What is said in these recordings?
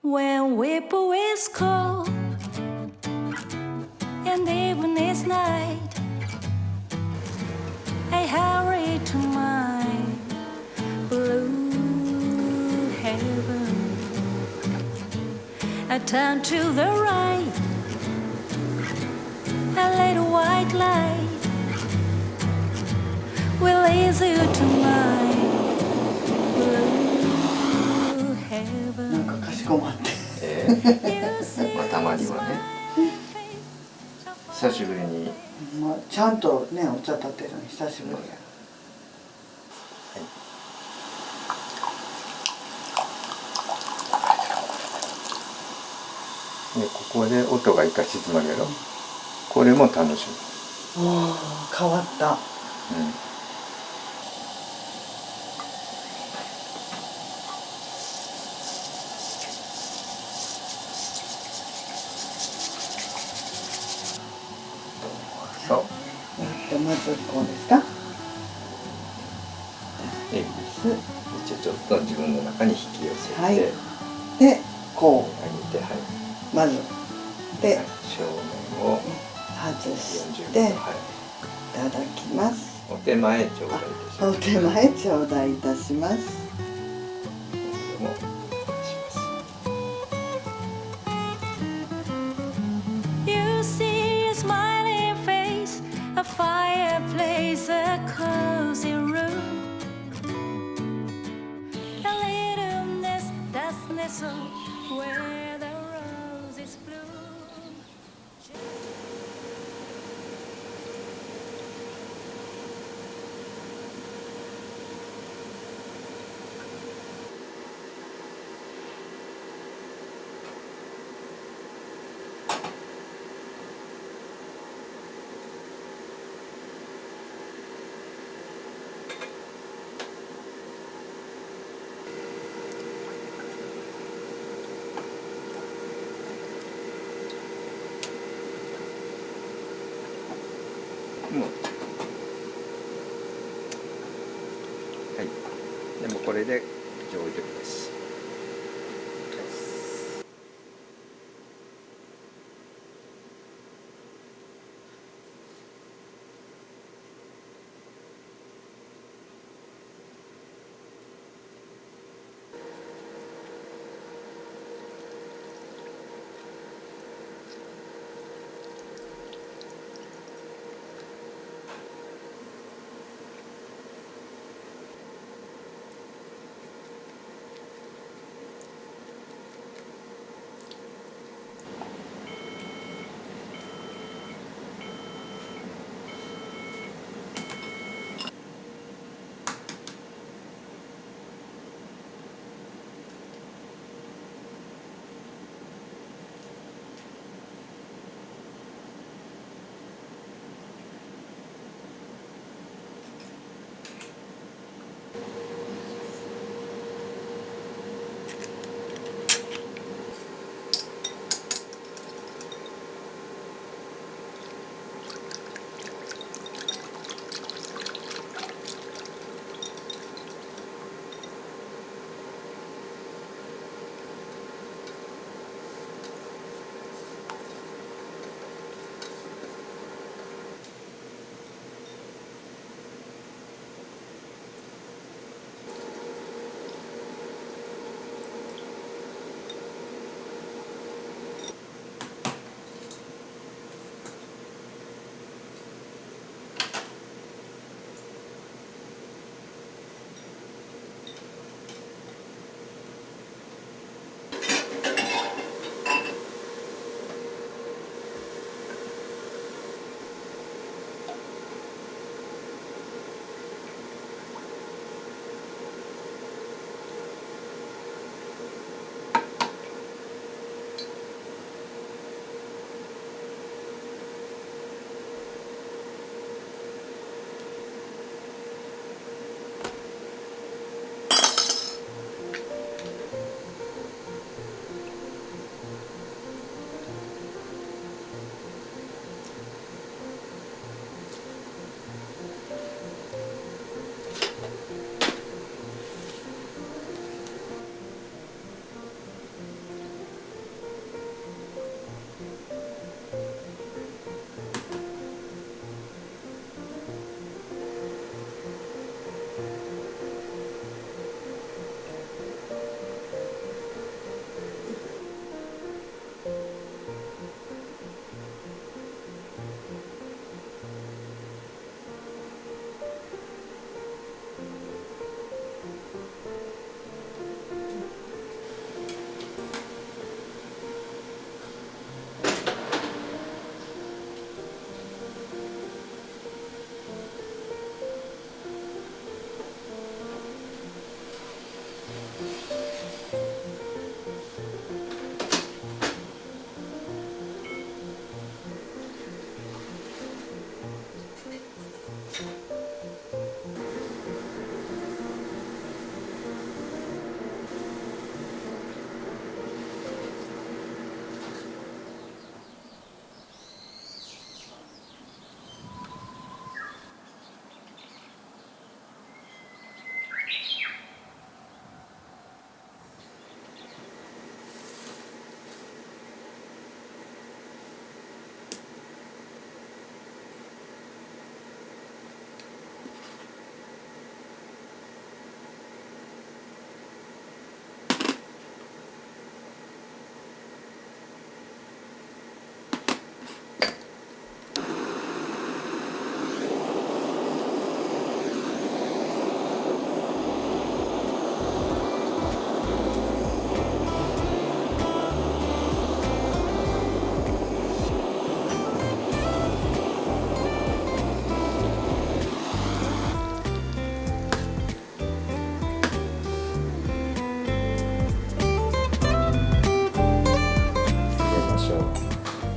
When Whipple is cold and even is night, I hurry to my blue heaven. I turn to the right, a little white light will lead you to my blue heaven. なんかかしこまって。まあたまにはね。久しぶりに。まあちゃんとねお茶立てるの久しぶりや。でここで音が一回静まるやろ。これも楽しみ。ああ変わった。そう。まずこうですか。ちょっと自分の中に引き寄せて、はい、でこう上げて、はい、まずで、はい、正面を外して40い度、はい、ただきます。お手前頂戴いたします。お手前頂戴いたします。これもします。You see a smiling face, a fireplace, a cozy room, a little nest that's nestled where the roses bloom. もうはい。でもこれで上位時です。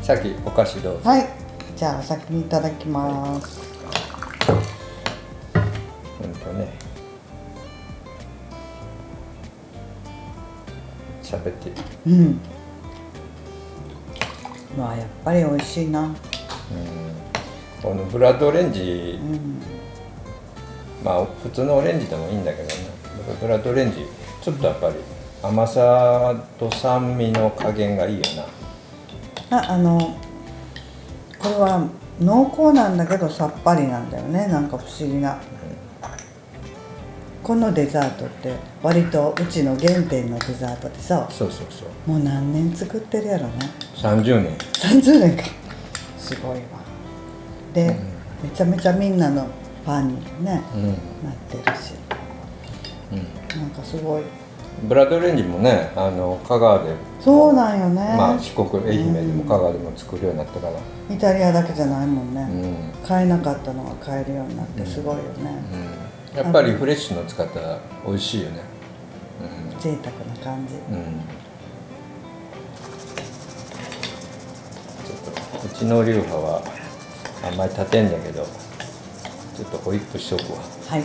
さっきお菓子どうぞ。はい、じゃあお先にいただきます。ね、喋ってる。うん。まあやっぱり美味しいな。このブラッドオレンジ、まあ普通のオレンジでもいいんだけどね、ブラッドオレンジちょっとやっぱり甘さと酸味の加減がいいよな。これは濃厚なんだけどさっぱりなんだよね。なんか不思議な、このデザートって割とうちの原点のデザートでさ、そうそうそう、もう何年作ってるやろね。30年。30年か、すごいわ。で、めちゃめちゃみんなのファンにね、なってるし、なんかすごい。ブラッドオレンジもね、香川で、そうなんよね。まあ四国、愛媛でも香川でも作るようになったから、イタリアだけじゃないもんね、買えなかったのが買えるようになってすごいよね、やっぱりフレッシュの使ったら美味しいよね。贅沢な感じ、ちょっとうちの流派はあんまり立てんだけど、ちょっとホイップしとくわ。はい。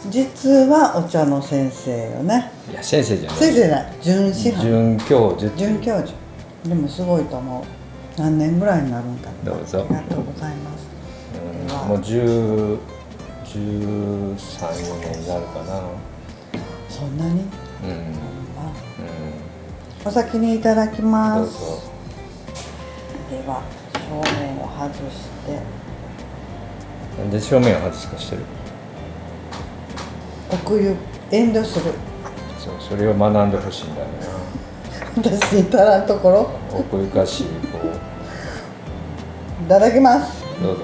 実はお茶の先生よね。いや先生じゃない、先生じゃない、准師範、准教授。准教授でもすごいと思う。何年ぐらいになるんだろう。どうぞ。ありがとうございます。もう13、14年になるかな。そんなに、あ、お先にいただきます。どうぞ。では正面を外して、なんで正面を外すかしてる。奥ゆ遠慮する。そう、それを学んでほしいんだよな。私に足らんところ。奥ゆかしいこいただきます。う。どうぞ。